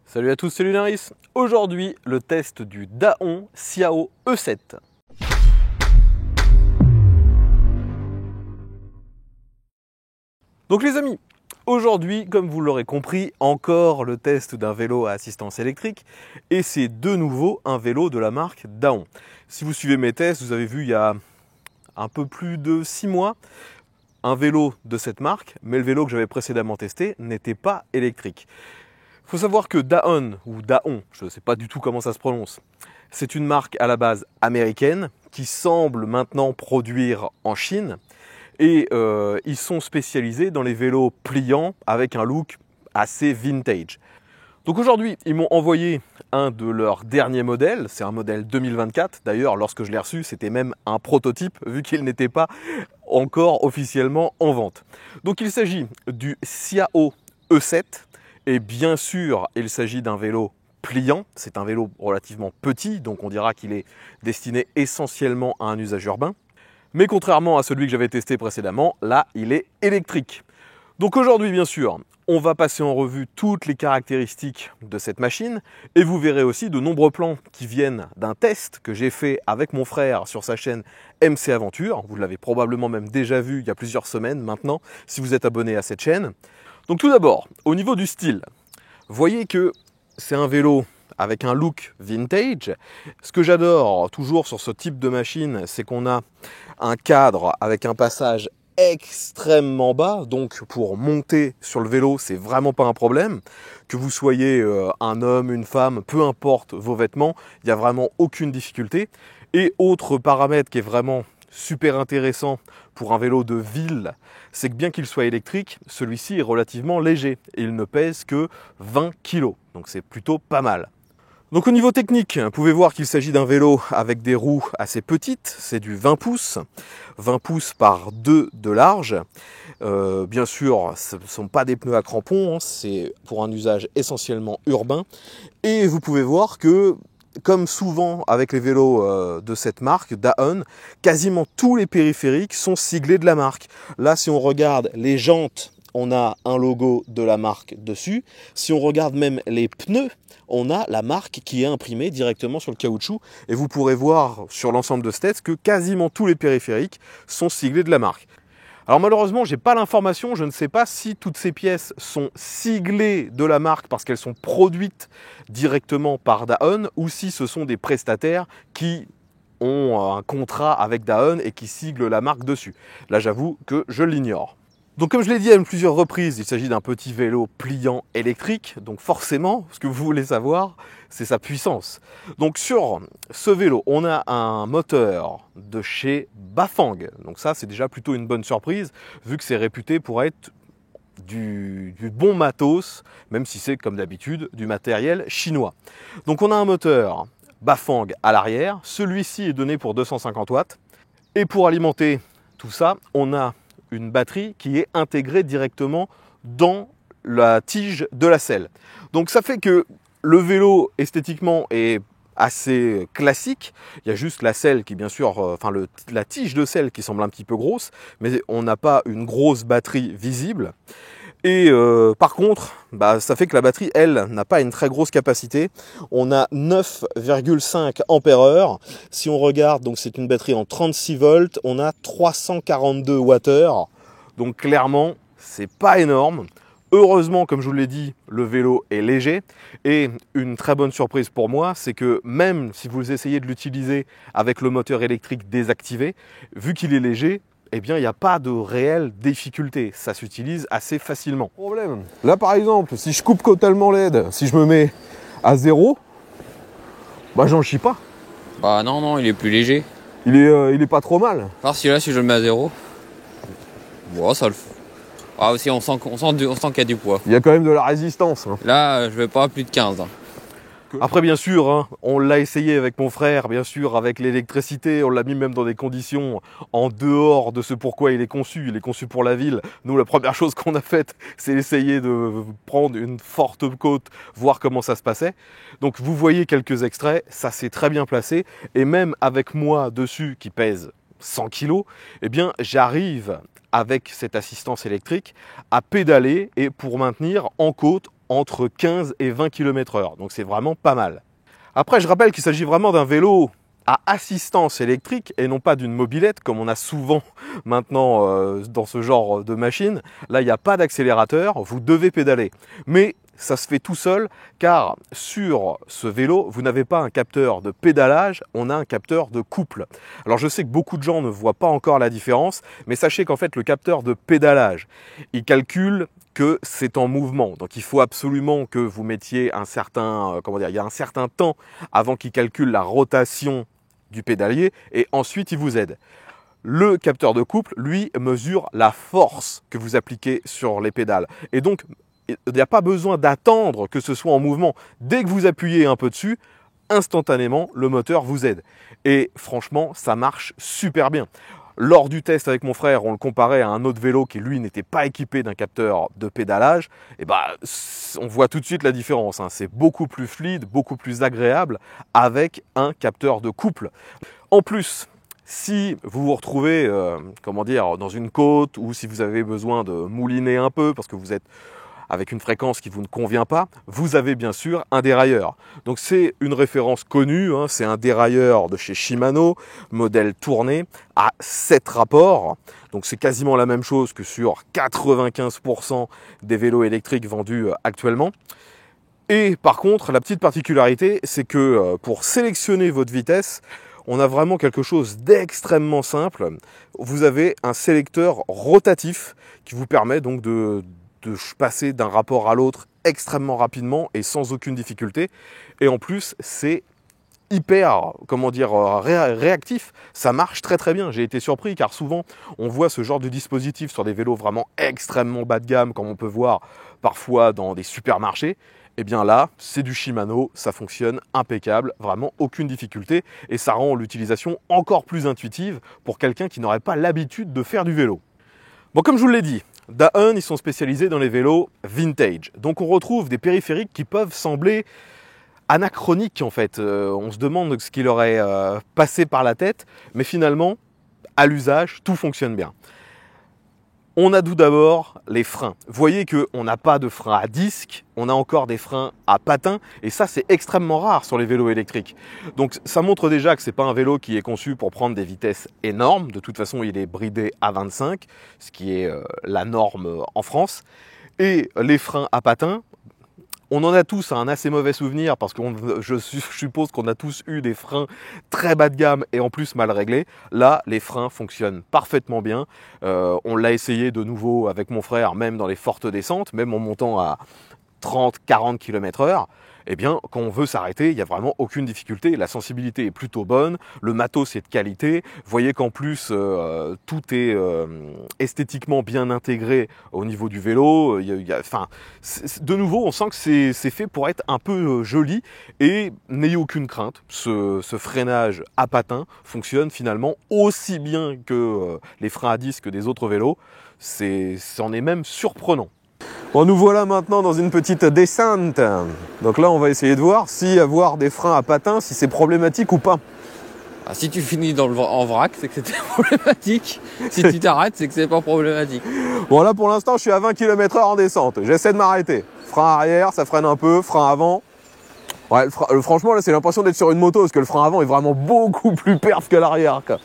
Salut à tous, c'est Lunaris. Aujourd'hui, le test du Daon Xiao E7. Donc les amis, aujourd'hui, comme vous l'aurez compris, encore le test d'un vélo à assistance électrique. Et c'est de nouveau un vélo de la marque Daon. Si vous suivez mes tests, vous avez vu il y a un peu plus de 6 mois, un vélo de cette marque, mais le vélo que j'avais précédemment testé n'était pas électrique. Il faut savoir que Daon, ou Daon, je ne sais pas du tout comment ça se prononce, c'est une marque à la base américaine qui semble maintenant produire en Chine. Et ils sont spécialisés dans les vélos pliants avec un look assez vintage. Donc aujourd'hui, ils m'ont envoyé un de leurs derniers modèles, c'est un modèle 2024. D'ailleurs, lorsque je l'ai reçu, c'était même un prototype, vu qu'il n'était pas encore officiellement en vente. Donc il s'agit du Xiao E7. Et bien sûr, il s'agit d'un vélo pliant. C'est un vélo relativement petit, donc on dira qu'il est destiné essentiellement à un usage urbain. Mais contrairement à celui que j'avais testé précédemment, là, il est électrique. Donc aujourd'hui, bien sûr, on va passer en revue toutes les caractéristiques de cette machine et vous verrez aussi de nombreux plans qui viennent d'un test que j'ai fait avec mon frère sur sa chaîne MC Aventure. Vous l'avez probablement même déjà vu il y a plusieurs semaines maintenant, si vous êtes abonné à cette chaîne. Donc tout d'abord, au niveau du style, voyez que c'est un vélo avec un look vintage. Ce que j'adore toujours sur ce type de machine, c'est qu'on a un cadre avec un passage extrêmement bas, donc pour monter sur le vélo, c'est vraiment pas un problème. Que vous soyez un homme, une femme, peu importe vos vêtements, il n'y a vraiment aucune difficulté. Et autre paramètre qui est vraiment super intéressant pour un vélo de ville, c'est que bien qu'il soit électrique, celui-ci est relativement léger et il ne pèse que 20 kg, donc c'est plutôt pas mal. Donc au niveau technique, vous pouvez voir qu'il s'agit d'un vélo avec des roues assez petites, c'est du 20 pouces par 2 de large. Bien sûr, ce ne sont pas des pneus à crampons, c'est pour un usage essentiellement urbain. Et vous pouvez voir que, comme souvent avec les vélos de cette marque, Daon, quasiment tous les périphériques sont siglés de la marque. Là, si on regarde les jantes, on a un logo de la marque dessus. Si on regarde même les pneus, on a la marque qui est imprimée directement sur le caoutchouc. Et vous pourrez voir sur l'ensemble de ce test que quasiment tous les périphériques sont siglés de la marque. Alors malheureusement, je n'ai pas l'information, je ne sais pas si toutes ces pièces sont siglées de la marque parce qu'elles sont produites directement par Daon ou si ce sont des prestataires qui ont un contrat avec Daon et qui siglent la marque dessus. Là, j'avoue que je l'ignore. Donc comme je l'ai dit à plusieurs reprises, il s'agit d'un petit vélo pliant électrique. Donc forcément, ce que vous voulez savoir, c'est sa puissance. Donc sur ce vélo, on a un moteur de chez Bafang. Donc ça, c'est déjà plutôt une bonne surprise, vu que c'est réputé pour être du bon matos, même si c'est comme d'habitude du matériel chinois. Donc on a un moteur Bafang à l'arrière. Celui-ci est donné pour 250 watts. Et pour alimenter tout ça, on a une batterie qui est intégrée directement dans la tige de la selle. Donc ça fait que le vélo esthétiquement est assez classique. Il y a juste la selle qui bien sûr, la tige de selle qui semble un petit peu grosse, mais on n'a pas une grosse batterie visible. Et par contre, ça fait que la batterie, elle, n'a pas une très grosse capacité. On a 9,5 ampères. Si on regarde, donc c'est une batterie en 36 volts, on a 342 Wh. Donc clairement, c'est pas énorme. Heureusement, comme je vous l'ai dit, le vélo est léger. Et une très bonne surprise pour moi, c'est que même si vous essayez de l'utiliser avec le moteur électrique désactivé, vu qu'il est léger, eh bien, il n'y a pas de réelle difficulté. Ça s'utilise assez facilement. Problème. Là, par exemple, si je coupe totalement l'aide, si je me mets à 0, j'en chie pas. Bah non, il est plus léger. Il est pas trop mal. Alors si là, si je le mets à 0, bon, ça le fait. Ah aussi, on sent qu'il y a du poids. Il y a quand même de la résistance. Hein. Là, je vais pas à plus de 15. Hein. Après, bien sûr, hein, on l'a essayé avec mon frère, bien sûr, avec l'électricité, on l'a mis même dans des conditions en dehors de ce pourquoi il est conçu. Il est conçu pour la ville. Nous, la première chose qu'on a faite, c'est essayer de prendre une forte côte, voir comment ça se passait. Donc, vous voyez quelques extraits, ça s'est très bien placé. Et même avec moi dessus, qui pèse 100 kg, eh bien, j'arrive avec cette assistance électrique à pédaler et pour maintenir en côte entre 15 et 20 km/h. Donc c'est vraiment pas mal. Après, je rappelle qu'il s'agit vraiment d'un vélo à assistance électrique et non pas d'une mobilette comme on a souvent maintenant dans ce genre de machine. Là, il n'y a pas d'accélérateur, vous devez pédaler. Mais ça se fait tout seul car sur ce vélo, vous n'avez pas un capteur de pédalage, on a un capteur de couple. Alors je sais que beaucoup de gens ne voient pas encore la différence, mais sachez qu'en fait le capteur de pédalage, il calcule que c'est en mouvement. Donc il faut absolument que vous mettiez un certain, il y a un certain temps avant qu'il calcule la rotation du pédalier et ensuite il vous aide. Le capteur de couple, lui, mesure la force que vous appliquez sur les pédales. Et donc, il n'y a pas besoin d'attendre que ce soit en mouvement. Dès que vous appuyez un peu dessus, instantanément, le moteur vous aide. Et franchement, ça marche super bien. Lors du test avec mon frère, on le comparait à un autre vélo qui, lui, n'était pas équipé d'un capteur de pédalage. Et on voit tout de suite la différence. C'est beaucoup plus fluide, beaucoup plus agréable avec un capteur de couple. En plus, si vous vous retrouvez dans une côte ou si vous avez besoin de mouliner un peu parce que vous êtes avec une fréquence qui vous ne convient pas, vous avez bien sûr un dérailleur. Donc c'est une référence connue, c'est un dérailleur de chez Shimano, modèle tourné à 7 rapports. Donc c'est quasiment la même chose que sur 95% des vélos électriques vendus actuellement. Et par contre, la petite particularité, c'est que pour sélectionner votre vitesse, on a vraiment quelque chose d'extrêmement simple. Vous avez un sélecteur rotatif qui vous permet donc de passer d'un rapport à l'autre extrêmement rapidement et sans aucune difficulté. Et en plus, c'est hyper, réactif. Ça marche très très bien. J'ai été surpris car souvent, on voit ce genre de dispositif sur des vélos vraiment extrêmement bas de gamme, comme on peut voir parfois dans des supermarchés. Et bien là, c'est du Shimano, ça fonctionne impeccable, vraiment aucune difficulté et ça rend l'utilisation encore plus intuitive pour quelqu'un qui n'aurait pas l'habitude de faire du vélo. Bon, comme je vous l'ai dit, Dahun, ils sont spécialisés dans les vélos vintage. Donc on retrouve des périphériques qui peuvent sembler anachroniques en fait. On se demande ce qui leur est passé par la tête, mais finalement, à l'usage, tout fonctionne bien. On a tout d'abord les freins. Vous voyez qu'on n'a pas de freins à disque, on a encore des freins à patins et ça c'est extrêmement rare sur les vélos électriques. Donc ça montre déjà que ce n'est pas un vélo qui est conçu pour prendre des vitesses énormes. De toute façon il est bridé à 25, ce qui est la norme en France. Et les freins à patins, on en a tous un assez mauvais souvenir parce que je suppose qu'on a tous eu des freins très bas de gamme et en plus mal réglés. Là, les freins fonctionnent parfaitement bien. On l'a essayé de nouveau avec mon frère, même dans les fortes descentes, même en montant à 30-40 km/h. Eh bien, quand on veut s'arrêter, il n'y a vraiment aucune difficulté. La sensibilité est plutôt bonne, le matos est de qualité. Vous voyez qu'en plus, tout est esthétiquement bien intégré au niveau du vélo. De nouveau, on sent que c'est fait pour être un peu joli et n'ayez aucune crainte. Ce freinage à patins fonctionne finalement aussi bien que les freins à disque des autres vélos. C'en est même surprenant. Bon, nous voilà maintenant dans une petite descente. Donc là, on va essayer de voir si avoir des freins à patins, si c'est problématique ou pas. Ah, si tu finis en vrac, c'est que c'était problématique. Si tu t'arrêtes, c'est que c'est pas problématique. Bon, là, pour l'instant, je suis à 20 km/h en descente. J'essaie de m'arrêter. Frein arrière, ça freine un peu. Frein avant. Ouais, franchement, là, c'est l'impression d'être sur une moto, parce que le frein avant est vraiment beaucoup plus perf que l'arrière, quoi.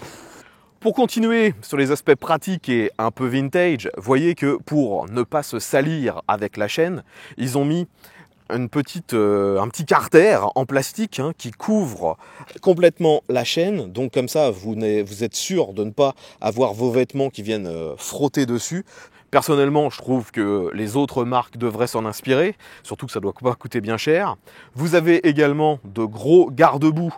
Pour continuer sur les aspects pratiques et un peu vintage, voyez que pour ne pas se salir avec la chaîne, ils ont mis un petit carter en plastique qui couvre complètement la chaîne. Donc comme ça, vous êtes sûr de ne pas avoir vos vêtements qui viennent frotter dessus. Personnellement, je trouve que les autres marques devraient s'en inspirer, surtout que ça ne doit pas coûter bien cher. Vous avez également de gros garde-boue.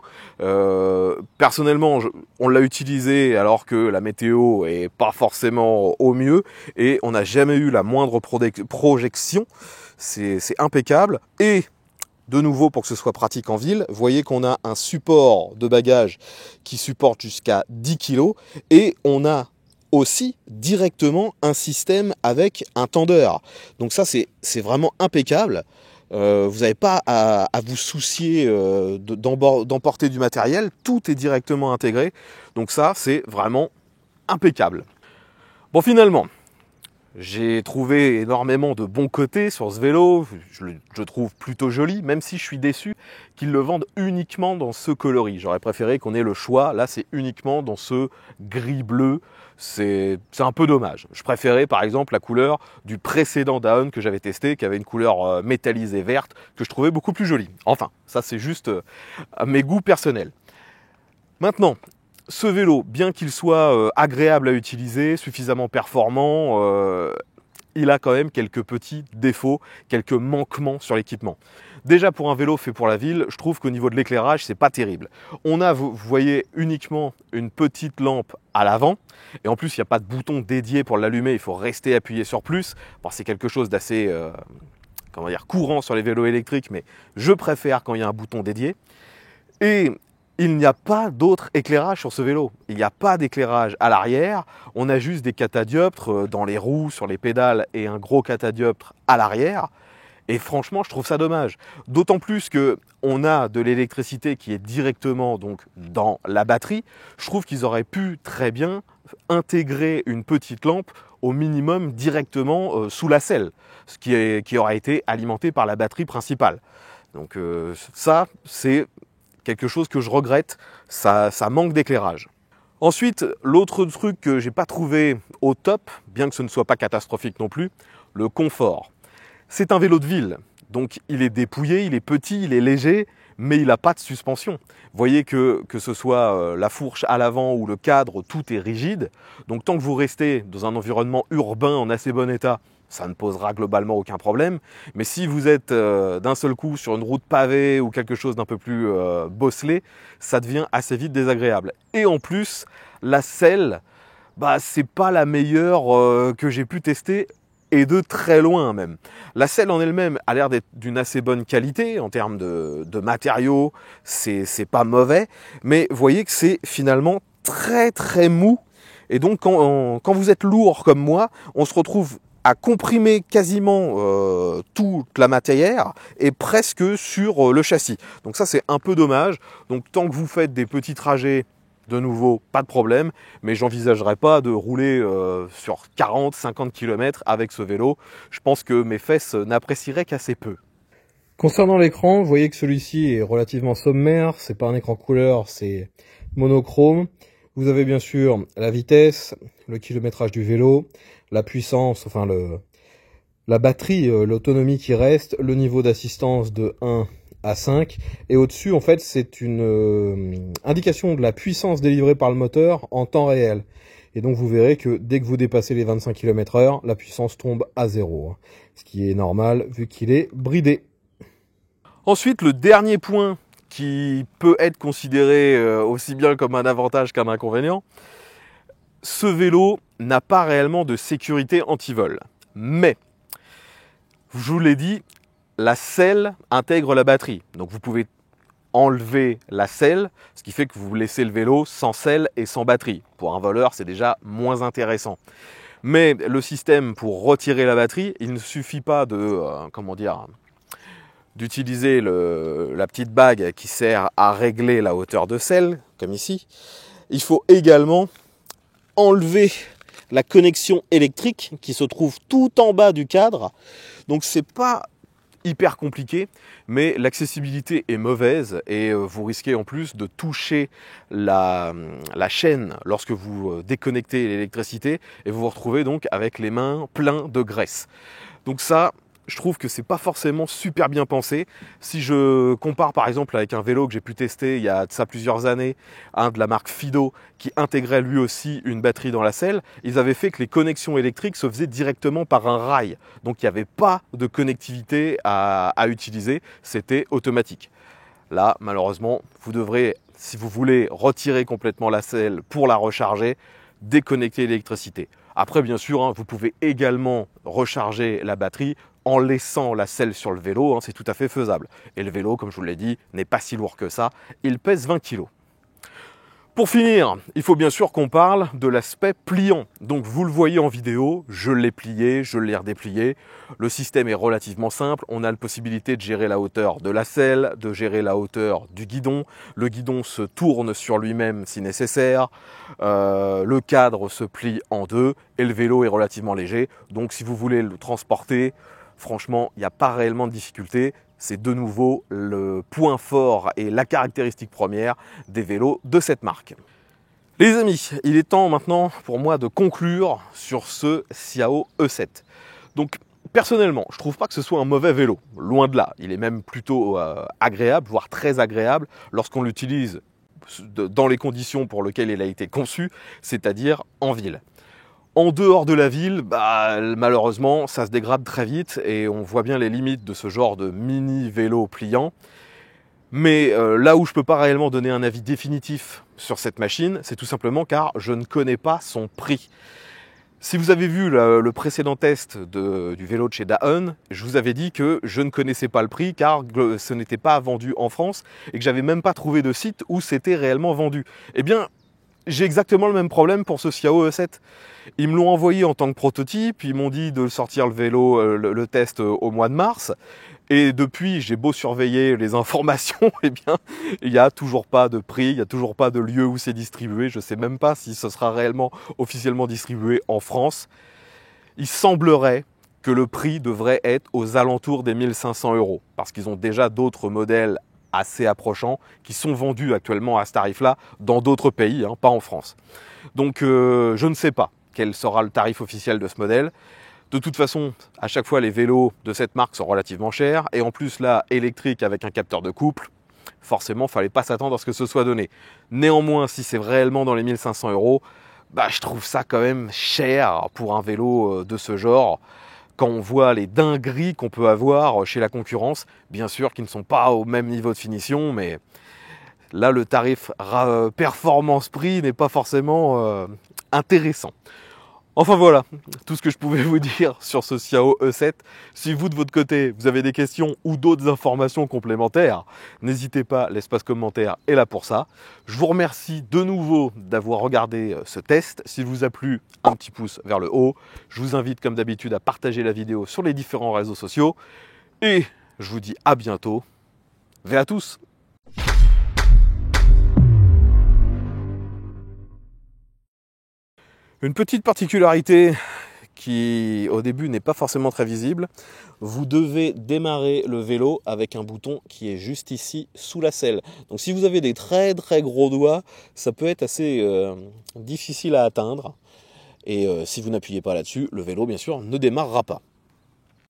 Personnellement, on l'a utilisé alors que la météo est pas forcément au mieux et on n'a jamais eu la moindre projection. C'est impeccable. Et de nouveau, pour que ce soit pratique en ville, vous voyez qu'on a un support de bagages qui supporte jusqu'à 10 kg et on a aussi directement un système avec un tendeur. Donc ça, c'est vraiment impeccable. Vous n'avez pas à vous soucier d'emporter du matériel. Tout est directement intégré. Donc ça, c'est vraiment impeccable. Bon, finalement, J'ai trouvé énormément de bons côtés sur ce vélo, je trouve plutôt joli, même si je suis déçu qu'ils le vendent uniquement dans ce coloris. J'aurais préféré qu'on ait le choix, là c'est uniquement dans ce gris-bleu, c'est un peu dommage. Je préférais par exemple la couleur du précédent Daon que j'avais testé, qui avait une couleur métallisée verte, que je trouvais beaucoup plus jolie. Enfin, ça c'est juste mes goûts personnels. Maintenant, ce vélo, bien qu'il soit agréable à utiliser, suffisamment performant, il a quand même quelques petits défauts, quelques manquements sur l'équipement. Déjà pour un vélo fait pour la ville, je trouve qu'au niveau de l'éclairage, c'est pas terrible. On a, vous voyez, uniquement une petite lampe à l'avant, et en plus il n'y a pas de bouton dédié pour l'allumer, il faut rester appuyé sur plus. Bon, c'est quelque chose d'assez courant sur les vélos électriques, mais je préfère quand il y a un bouton dédié. Et il n'y a pas d'autre éclairage sur ce vélo. Il n'y a pas d'éclairage à l'arrière. On a juste des catadioptres dans les roues, sur les pédales et un gros catadioptre à l'arrière. Et franchement, je trouve ça dommage. D'autant plus qu'on a de l'électricité qui est directement donc dans la batterie. Je trouve qu'ils auraient pu très bien intégrer une petite lampe au minimum directement sous la selle, ce qui aurait été alimenté par la batterie principale. Donc ça, c'est quelque chose que je regrette, ça manque d'éclairage. Ensuite, l'autre truc que j'ai pas trouvé au top, bien que ce ne soit pas catastrophique non plus, le confort. C'est un vélo de ville, donc il est dépouillé, il est petit, il est léger, mais il n'a pas de suspension. Vous voyez que ce soit la fourche à l'avant ou le cadre, tout est rigide. Donc tant que vous restez dans un environnement urbain en assez bon état, ça ne posera globalement aucun problème. Mais si vous êtes d'un seul coup sur une route pavée ou quelque chose d'un peu plus bosselé, ça devient assez vite désagréable. Et en plus, la selle, c'est pas la meilleure que j'ai pu tester, et de très loin même. La selle en elle-même a l'air d'être d'une assez bonne qualité en termes de matériaux, c'est pas mauvais, mais vous voyez que c'est finalement très très mou. Et donc quand vous êtes lourd comme moi, on se retrouve à comprimer quasiment toute la matière et presque sur le châssis. Donc ça c'est un peu dommage. Donc tant que vous faites des petits trajets, de nouveau, pas de problème, mais j'envisagerais pas de rouler sur 40-50 km avec ce vélo. Je pense que mes fesses n'apprécieraient qu'assez peu. Concernant l'écran, vous voyez que celui-ci est relativement sommaire, c'est pas un écran couleur, c'est monochrome. Vous avez bien sûr la vitesse, le kilométrage du vélo, la puissance, enfin la batterie, l'autonomie qui reste, le niveau d'assistance de 1 à 5, et au-dessus en fait c'est une indication de la puissance délivrée par le moteur en temps réel. Et donc vous verrez que dès que vous dépassez les 25 km/h, la puissance tombe à 0, ce qui est normal vu qu'il est bridé. Ensuite, le dernier point qui peut être considéré aussi bien comme un avantage qu'un inconvénient, ce vélo n'a pas réellement de sécurité anti-vol. Mais, je vous l'ai dit, la selle intègre la batterie. Donc vous pouvez enlever la selle, ce qui fait que vous laissez le vélo sans selle et sans batterie. Pour un voleur, c'est déjà moins intéressant. Mais le système pour retirer la batterie, il ne suffit pas d'utiliser la petite bague qui sert à régler la hauteur de selle, comme ici. Il faut également enlever la connexion électrique qui se trouve tout en bas du cadre. Donc c'est pas hyper compliqué, mais l'accessibilité est mauvaise et vous risquez en plus de toucher la chaîne lorsque vous déconnectez l'électricité et vous vous retrouvez donc avec les mains pleines de graisse. Donc ça, je trouve que c'est pas forcément super bien pensé. Si je compare par exemple avec un vélo que j'ai pu tester il y a de ça plusieurs années, un de la marque Fido, qui intégrait lui aussi une batterie dans la selle, ils avaient fait que les connexions électriques se faisaient directement par un rail. Donc il n'y avait pas de connectivité à utiliser, c'était automatique. Là, malheureusement, vous devrez, si vous voulez retirer complètement la selle pour la recharger, déconnecter l'électricité. Après, bien sûr, vous pouvez également recharger la batterie en laissant la selle sur le vélo, c'est tout à fait faisable. Et le vélo, comme je vous l'ai dit, n'est pas si lourd que ça, il pèse 20 kg. Pour finir, il faut bien sûr qu'on parle de l'aspect pliant. Donc vous le voyez en vidéo, je l'ai plié, je l'ai redéplié. Le système est relativement simple. On a la possibilité de gérer la hauteur de la selle, de gérer la hauteur du guidon. Le guidon se tourne sur lui-même si nécessaire. Le cadre se plie en deux et le vélo est relativement léger. Donc si vous voulez le transporter, franchement, il n'y a pas réellement de difficulté. C'est de nouveau le point fort et la caractéristique première des vélos de cette marque. Les amis, il est temps maintenant pour moi de conclure sur ce Xiao E7. Donc personnellement, je ne trouve pas que ce soit un mauvais vélo, loin de là. Il est même plutôt agréable, voire très agréable lorsqu'on l'utilise dans les conditions pour lesquelles il a été conçu, c'est-à-dire en ville. En dehors de la ville, malheureusement, ça se dégrade très vite et on voit bien les limites de ce genre de mini vélo pliant. Mais là où je ne peux pas réellement donner un avis définitif sur cette machine, c'est tout simplement car je ne connais pas son prix. Si vous avez vu le précédent test du vélo de chez Dahun, je vous avais dit que je ne connaissais pas le prix car ce n'était pas vendu en France et que j'avais même pas trouvé de site où c'était réellement vendu. Eh bien, j'ai exactement le même problème pour ce Xiao E7. Ils me l'ont envoyé en tant que prototype, ils m'ont dit de sortir le vélo, le test au mois de mars. Et depuis, j'ai beau surveiller les informations, eh bien, il n'y a toujours pas de prix, il n'y a toujours pas de lieu où c'est distribué. Je ne sais même pas si ce sera réellement officiellement distribué en France. Il semblerait que le prix devrait être aux alentours des 1500 €, parce qu'ils ont déjà d'autres modèles assez approchants qui sont vendus actuellement à ce tarif-là dans d'autres pays, pas en France. Donc je ne sais pas quel sera le tarif officiel de ce modèle. De toute façon, à chaque fois, les vélos de cette marque sont relativement chers. Et en plus, là, électrique avec un capteur de couple, forcément, il ne fallait pas s'attendre à ce que ce soit donné. Néanmoins, si c'est réellement dans les 1500 €, je trouve ça quand même cher pour un vélo de ce genre. Quand on voit les dingueries qu'on peut avoir chez la concurrence, bien sûr qu'ils ne sont pas au même niveau de finition, mais là, le tarif performance-prix n'est pas forcément intéressant. Enfin voilà, tout ce que je pouvais vous dire sur ce Xiao E7. Si vous, de votre côté, vous avez des questions ou d'autres informations complémentaires, n'hésitez pas, l'espace commentaire est là pour ça. Je vous remercie de nouveau d'avoir regardé ce test. S'il vous a plu, un petit pouce vers le haut. Je vous invite, comme d'habitude, à partager la vidéo sur les différents réseaux sociaux. Et je vous dis à bientôt. Ve à tous! Une petite particularité qui au début n'est pas forcément très visible, vous devez démarrer le vélo avec un bouton qui est juste ici sous la selle. Donc si vous avez des très gros doigts, ça peut être assez difficile à atteindre. Et si vous n'appuyez pas là-dessus, le vélo bien sûr ne démarrera pas.